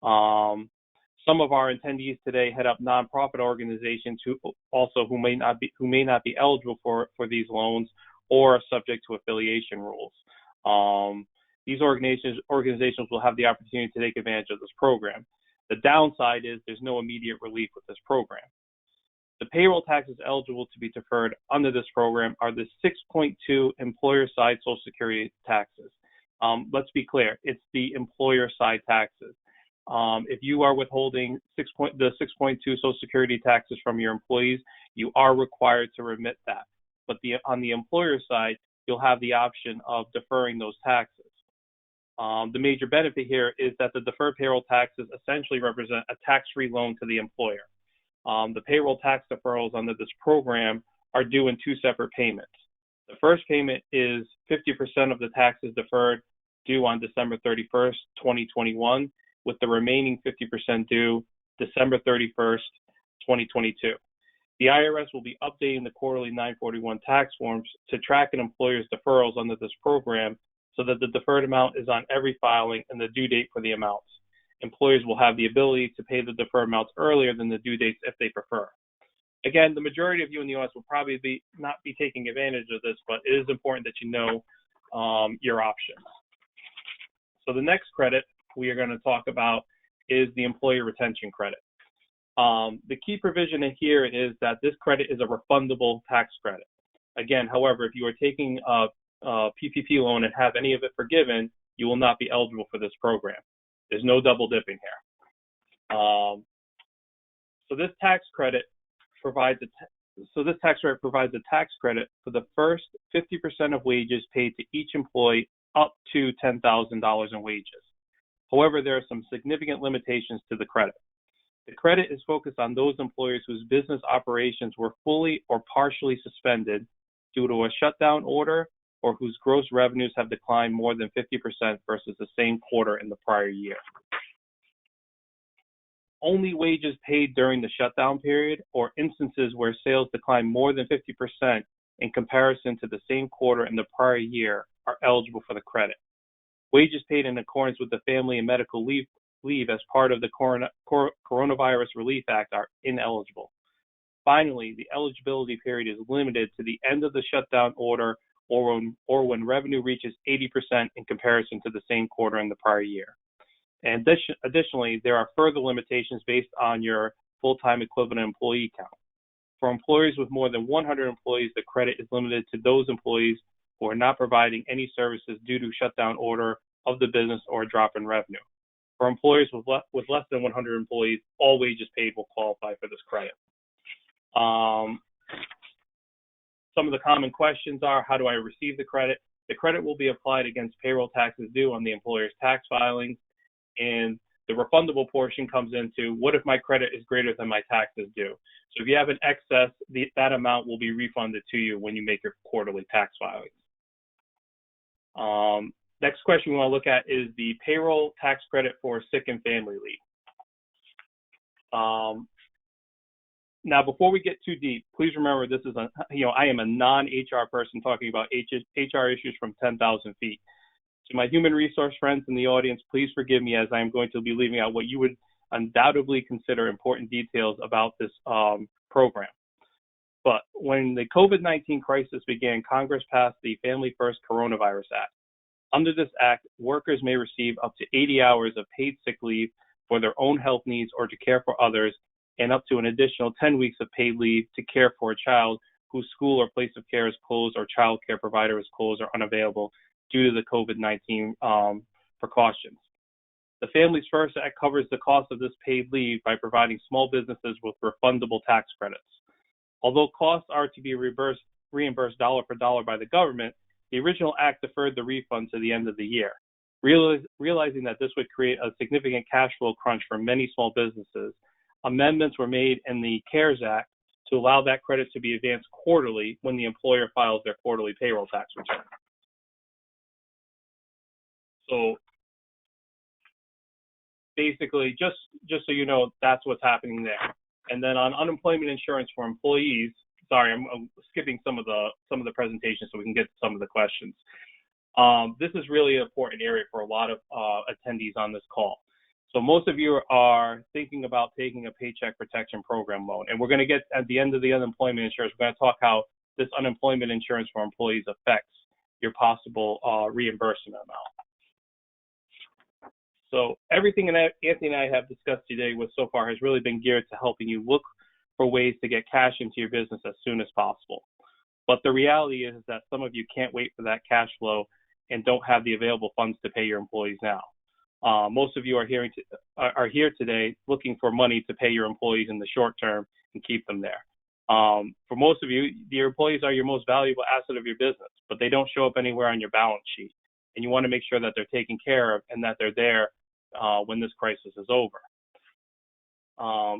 Some of our attendees today head up nonprofit organizations who may not be eligible for these loans or are subject to affiliation rules. These organizations will have the opportunity to take advantage of this program. The downside is there's no immediate relief with this program. The payroll taxes eligible to be deferred under this program are the 6.2 employer-side Social Security taxes. Let's be clear, it's the employer-side taxes. If you are withholding the 6.2 Social Security taxes from your employees, you are required to remit that. But on the employer side, you'll have the option of deferring those taxes. The major benefit here is that the deferred payroll taxes essentially represent a tax-free loan to the employer. The payroll tax deferrals under this program are due in two separate payments. The first payment is 50% of the taxes deferred due on December 31st, 2021, with the remaining 50% due December 31st, 2022. The IRS will be updating the quarterly 941 tax forms to track an employer's deferrals under this program so that the deferred amount is on every filing and the due date for the amounts. Employers will have the ability to pay the deferred amounts earlier than the due dates if they prefer. Again, the majority of you in the U.S. will probably not be taking advantage of this, but it is important that you know your options. So the next credit we are going to talk about is the employee retention credit. The key provision in here is that this credit is a refundable tax credit. Again, however, if you are taking a PPP loan and have any of it forgiven, you will not be eligible for this program. There's no double dipping here. So this tax credit provides a tax credit for the first 50% of wages paid to each employee up to $10,000 in wages. However, there are some significant limitations to the credit. The credit is focused on those employers whose business operations were fully or partially suspended due to a shutdown order or whose gross revenues have declined more than 50% versus the same quarter in the prior year. Only wages paid during the shutdown period or instances where sales declined more than 50% in comparison to the same quarter in the prior year are eligible for the credit. Wages paid in accordance with the Family and Medical Leave as part of the Coronavirus Relief Act are ineligible. Finally, the eligibility period is limited to the end of the shutdown order or when revenue reaches 80% in comparison to the same quarter in the prior year. And additionally, there are further limitations based on your full-time equivalent employee count. For employers with more than 100 employees, the credit is limited to those employees who are not providing any services due to shutdown order of the business or a drop in revenue. For employers with less than 100 employees, all wages paid will qualify for this credit. Some of the common questions are, how do I receive the credit? The credit will be applied against payroll taxes due on the employer's tax filings, and the refundable portion comes into, what if my credit is greater than my taxes due? So if you have an excess, that amount will be refunded to you when you make your quarterly tax filings. Next question we want to look at is the payroll tax credit for sick and family leave. Now, before we get too deep, please remember this is I am a non-HR person talking about HR issues from 10,000 feet. To my human resource friends in the audience, please forgive me as I am going to be leaving out what you would undoubtedly consider important details about this program. But when the COVID-19 crisis began, Congress passed the Family First Coronavirus Act. Under this act, workers may receive up to 80 hours of paid sick leave for their own health needs or to care for others, and up to an additional 10 weeks of paid leave to care for a child whose school or place of care is closed or child care provider is closed or unavailable due to the COVID-19 precautions. The Families First Act covers the cost of this paid leave by providing small businesses with refundable tax credits. Although costs are to be reimbursed dollar for dollar by the government, the original act deferred the refund to the end of the year. Realizing that this would create a significant cash flow crunch for many small businesses, amendments were made in the CARES Act to allow that credit to be advanced quarterly when the employer files their quarterly payroll tax return. So basically, just so you know, that's what's happening there. And then on unemployment insurance for employees, sorry, I'm skipping some of the presentation so we can get to some of the questions. This is really an important area for a lot of attendees on this call. So most of you are thinking about taking a Paycheck Protection Program loan, and we're going to get at the end of the unemployment insurance, we're going to talk how this unemployment insurance for employees affects your possible reimbursement amount. So everything that Anthony and I have discussed today so far has really been geared to helping you look for ways to get cash into your business as soon as possible. But the reality is that some of you can't wait for that cash flow and don't have the available funds to pay your employees now. Most of you are here today looking for money to pay your employees in the short term and keep them there. For most of you, your employees are your most valuable asset of your business, but they don't show up anywhere on your balance sheet. And you want to make sure that they're taken care of and that they're there when this crisis is over.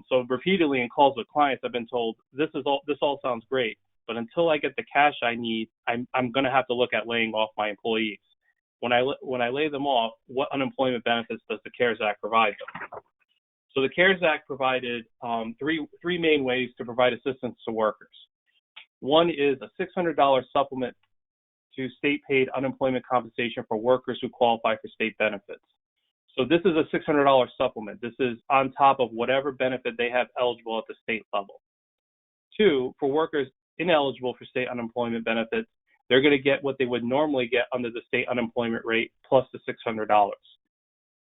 So repeatedly in calls with clients, I've been told, this all sounds great, but until I get the cash I need, I'm going to have to look at laying off my employees. When I lay them off, what unemployment benefits does the CARES Act provide them? So the CARES Act provided three main ways to provide assistance to workers. One is a $600 supplement to state-paid unemployment compensation for workers who qualify for state benefits. So this is a $600 supplement. This is on top of whatever benefit they have eligible at the state level. Two, for workers ineligible for state unemployment benefits, they're going to get what they would normally get under the state unemployment rate plus the $600.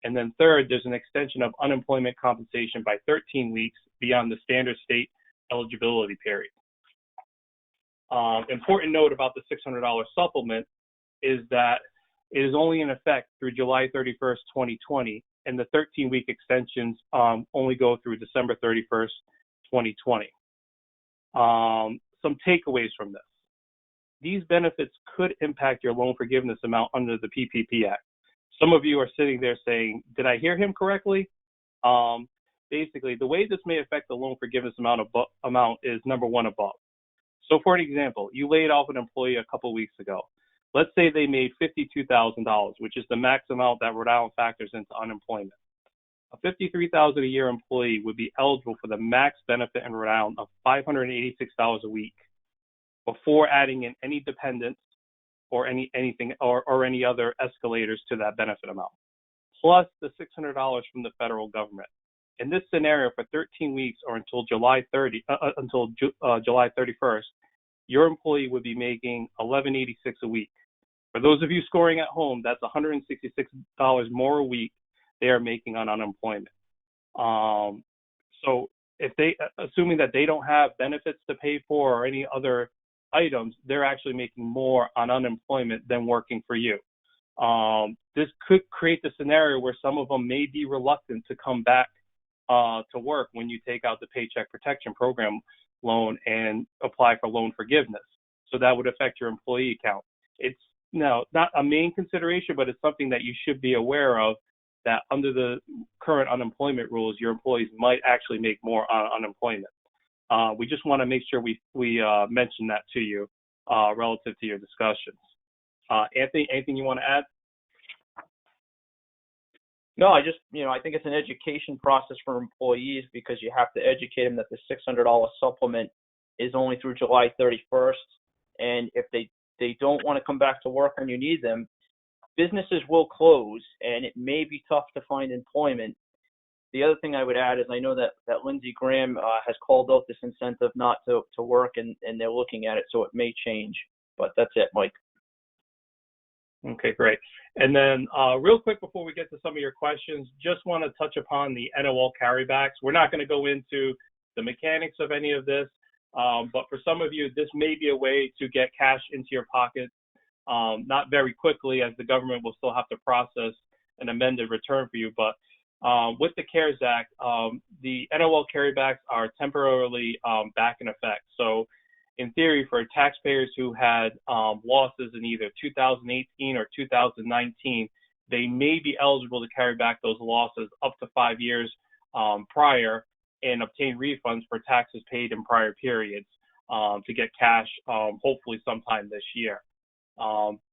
And then third, there's an extension of unemployment compensation by 13 weeks beyond the standard state eligibility period. Important note about the $600 supplement is that it is only in effect through July 31st, 2020, and the 13-week extensions only go through December 31st, 2020. Some takeaways from this. These benefits could impact your loan forgiveness amount under the PPP Act. Some of you are sitting there saying, did I hear him correctly? Basically, the way this may affect the loan forgiveness amount is number one above. So for an example, you laid off an employee a couple weeks ago. Let's say they made $52,000, which is the max amount that Rhode Island factors into unemployment. A $53,000 a year employee would be eligible for the max benefit in Rhode Island of $586 a week before adding in any dependents or any other escalators to that benefit amount, plus the $600 from the federal government. In this scenario, for 13 weeks or until July 31st, your employee would be making $1,186 a week. For those of you scoring at home, that's $166 more a week they are making on unemployment. So if they, assuming that they don't have benefits to pay for or any other items, they're actually making more on unemployment than working for you. This could create the scenario where some of them may be reluctant to come back to work when you take out the Paycheck Protection Program loan and apply for loan forgiveness. So that would affect your employee count. It's not a main consideration, but it's something that you should be aware of, that under the current unemployment rules, your employees might actually make more on unemployment. We just want to make sure we mention that to you relative to your discussions. Anthony, anything you want to add? No, I think it's an education process for employees, because you have to educate them that the $600 supplement is only through July 31st. And if they don't want to come back to work when you need them, businesses will close, and it may be tough to find employment. The other thing I would add is I know that Lindsey Graham has called out this incentive not to work, and they're looking at it, so it may change. But that's it, Mike. Okay, great. And then real quick before we get to some of your questions, just want to touch upon the NOL carrybacks. We're not going to go into the mechanics of any of this, but for some of you, this may be a way to get cash into your pocket, not very quickly, as the government will still have to process an amended return for you. But with the CARES Act, the NOL carrybacks are temporarily back in effect. So in theory, for taxpayers who had losses in either 2018 or 2019, they may be eligible to carry back those losses up to 5 years prior and obtain refunds for taxes paid in prior periods to get cash, hopefully sometime this year.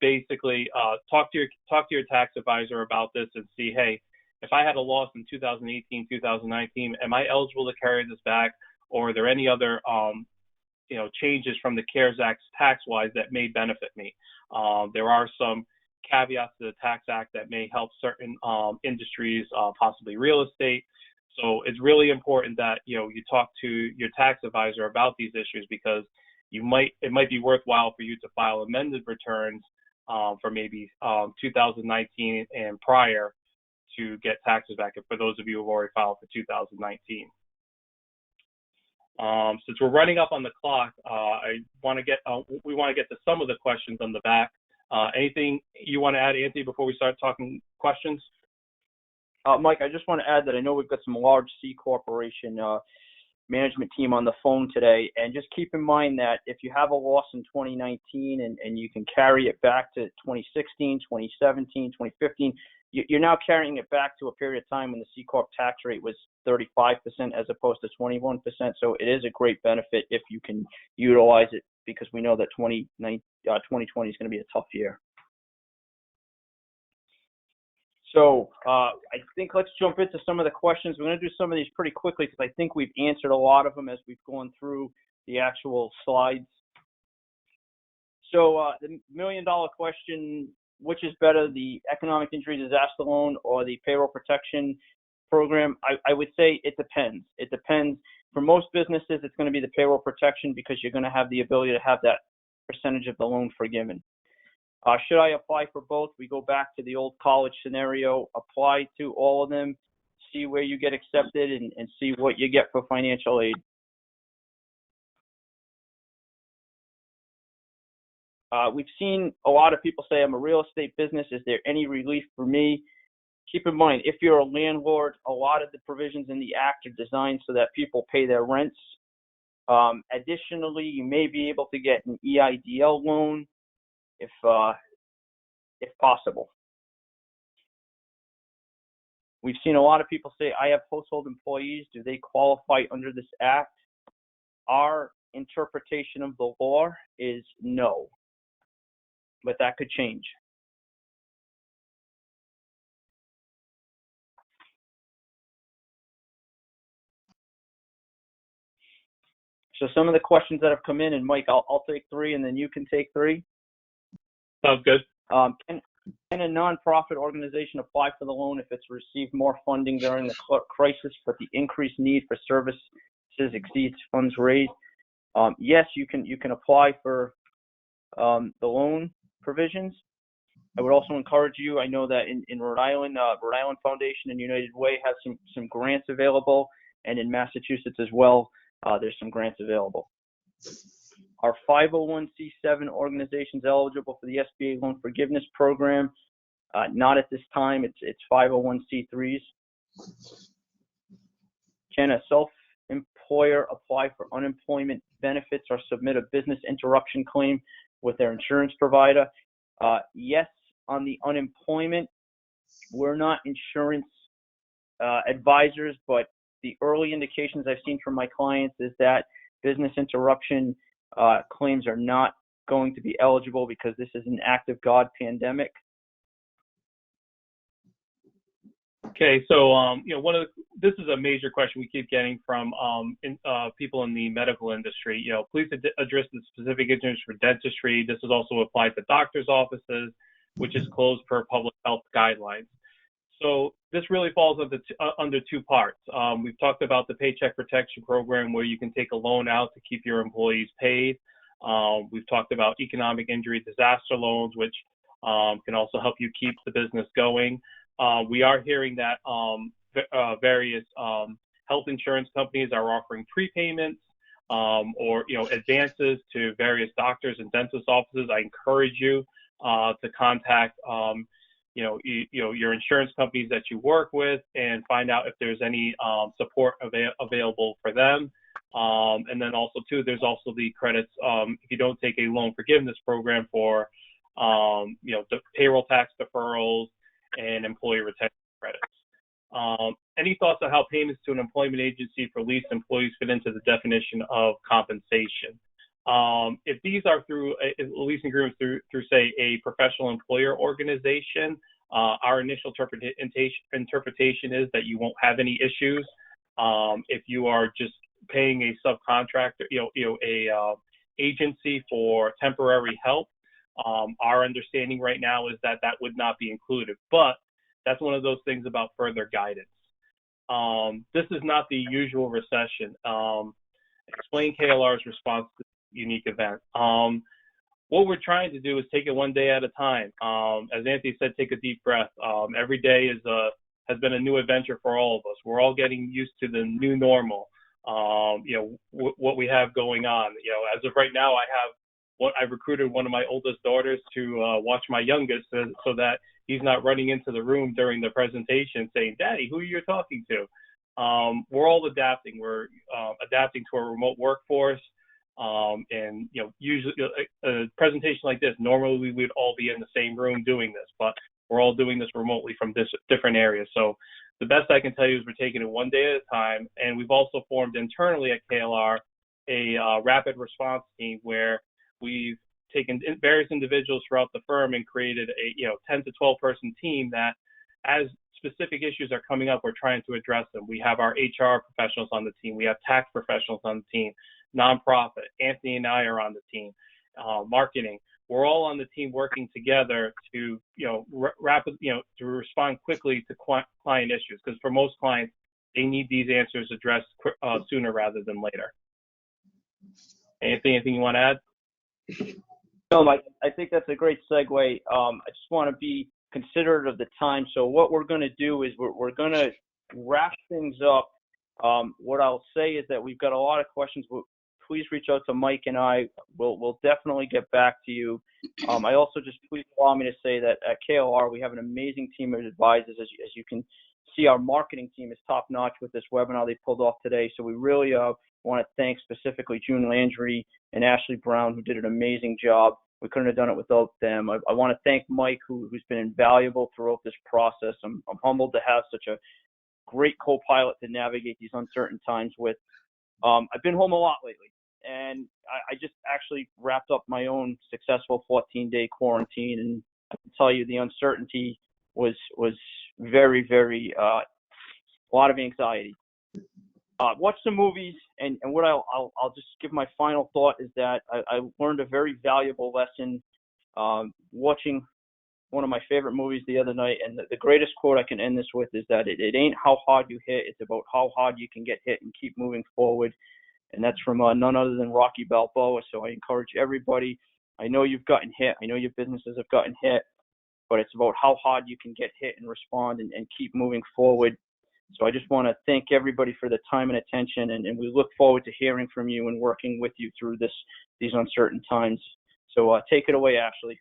Basically, talk to your tax advisor about this and see, hey, if I had a loss in 2018, 2019, am I eligible to carry this back, or are there any other changes from the CARES Act tax-wise that may benefit me? There are some caveats to the Tax Act that may help certain industries, possibly real estate. So it's really important that you talk to your tax advisor about these issues, because it might be worthwhile for you to file amended returns for maybe 2019 and prior to get taxes back. And for those of you who have already filed for 2019. Since we're running up on the clock, we want to get to some of the questions on the back. Anything you want to add, Anthony, before we start talking questions? Mike, I just want to add that I know we've got some large C corporation management team on the phone today, and just keep in mind that if you have a loss in 2019 and you can carry it back to 2016, 2017, 2015, you're now carrying it back to a period of time when the C Corp tax rate was 35% as opposed to 21%. So it is a great benefit if you can utilize it, because we know that 2020 is going to be a tough year. So I think let's jump into some of the questions. We're going to do some of these pretty quickly, because I think we've answered a lot of them as we've gone through the actual slides. So the million-dollar question: which is better, the economic injury disaster loan or the payroll protection program? I would say it depends. It depends. For most businesses, it's going to be the payroll protection, because you're going to have the ability to have that percentage of the loan forgiven. Should I apply for both? We go back to the old college scenario, apply to all of them, see where you get accepted, and see what you get for financial aid. We've seen a lot of people say, I'm a real estate business. Is there any relief for me? Keep in mind, if you're a landlord, a lot of the provisions in the Act are designed so that people pay their rents. Additionally, you may be able to get an EIDL loan if possible. We've seen a lot of people say, I have household employees. Do they qualify under this Act? Our interpretation of the law is no, but that could change. So some of the questions that have come in, and Mike, I'll take three, and then you can take three. Sounds good. Can a nonprofit organization apply for the loan if it's received more funding during the crisis, but the increased need for services exceeds funds raised? Yes, you can apply for the loan provisions. I would also encourage you. I know that in Rhode Island, Rhode Island Foundation and United Way have some grants available. and in Massachusetts as well, there's some grants available. Our 501c7 organizations eligible for the SBA loan forgiveness program, not at this time. It's 501c3s. Can a self-employer apply for unemployment benefits or submit a business interruption claim with their insurance provider? Yes, on the unemployment. We're not insurance advisors, but the early indications I've seen from my clients is that business interruption claims are not going to be eligible because this is an act of God pandemic. Okay, so this is a major question we keep getting from people in the medical industry. Please address the specific issues for dentistry. This is also applied to doctors' offices, which is closed per public health guidelines. So this really falls under two parts. We've talked about the Paycheck Protection Program, where you can take a loan out to keep your employees paid. We've talked about economic injury disaster loans, which can also help you keep the business going. We are hearing that various health insurance companies are offering prepayments or advances to various doctors and dentist offices. I encourage you to contact your insurance companies that you work with and find out if there's any support available for them. And then also too, there's also the credits if you don't take a loan forgiveness program for the payroll tax deferrals and employee retention credits. Any thoughts on how payments to an employment agency for leased employees fit into the definition of compensation? If these are through leasing agreements through say a professional employer organization, our initial interpretation is that you won't have any issues. If you are just paying a subcontractor, a agency for temporary help, our understanding right now is that would not be included, but that's one of those things about further guidance. This is not the usual recession. Explain KLR's response to the unique event. What we're trying to do is take it one day at a time. As Anthony said, take a deep breath. Every day has been a new adventure for all of us. We're all getting used to the new normal. What we have going on. As of right now, I've recruited one of my oldest daughters to watch my youngest so that he's not running into the room during the presentation saying, "Daddy, who are you talking to?" We're all adapting. We're adapting to a remote workforce. And usually a presentation like this, normally we'd all be in the same room doing this, but we're all doing this remotely from different areas. So the best I can tell you is we're taking it one day at a time. And we've also formed internally at KLR a rapid response team where we've taken various individuals throughout the firm and created a 10 to 12 person team that, as specific issues are coming up, we're trying to address them. We have our HR professionals on the team. We have tax professionals on the team, nonprofit. Anthony and I are on the team, marketing. We're all on the team working together to to respond quickly to client issues, because for most clients, they need these answers addressed sooner rather than later. Anything you want to add? No, Mike, I think that's a great segue. I just want to be considerate of the time. So what we're going to do is we're going to wrap things up. What I'll say is that we've got a lot of questions. Please reach out to Mike and I. We'll definitely get back to you. I also just please allow me to say that at KLR, we have an amazing team of advisors. As you can see, our marketing team is top notch with this webinar they pulled off today. So we really want to thank specifically June Landry and Ashley Brown, who did an amazing job. We couldn't have done it without them. I want to thank Mike, who's been invaluable throughout this process. I'm humbled to have such a great co-pilot to navigate these uncertain times with. I've been home a lot lately, and I just actually wrapped up my own successful 14-day quarantine, and I can tell you the uncertainty was very, very, a lot of anxiety. Watch some movies, and what I'll just give my final thought is that I learned a very valuable lesson watching one of my favorite movies the other night, and the greatest quote I can end this with is that it ain't how hard you hit, it's about how hard you can get hit and keep moving forward. And that's from none other than Rocky Balboa. So I encourage everybody. I know you've gotten hit. I know your businesses have gotten hit, but it's about how hard you can get hit and respond and keep moving forward. So I just want to thank everybody for the time and attention, and we look forward to hearing from you and working with you through these uncertain times. So take it away, Ashley.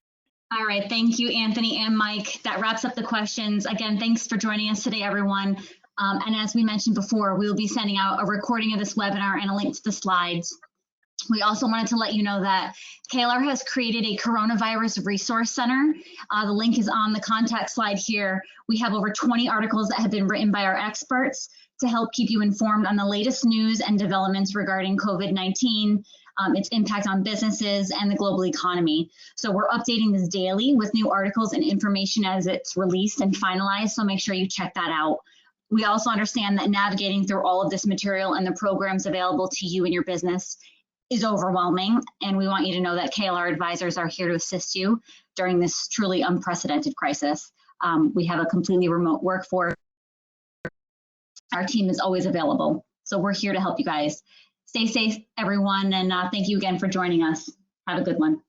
All right, thank you, Anthony and Mike. That wraps up the questions. Again, thanks for joining us today, everyone. And as we mentioned before, we'll be sending out a recording of this webinar and a link to the slides. We also wanted to let you know that KLR has created a coronavirus resource center. The link is on the contact slide here. We have over 20 articles that have been written by our experts to help keep you informed on the latest news and developments regarding COVID-19, its impact on businesses and the global economy. So we're updating this daily with new articles and information as it's released and finalized, so make sure you check that out. We also understand that navigating through all of this material and the programs available to you and your business is overwhelming, and we want you to know that KLR advisors are here to assist you during this truly unprecedented crisis. We have a completely remote workforce. Our team is always available, so we're here to help you guys. Stay safe, everyone, and thank you again for joining us. Have a good one.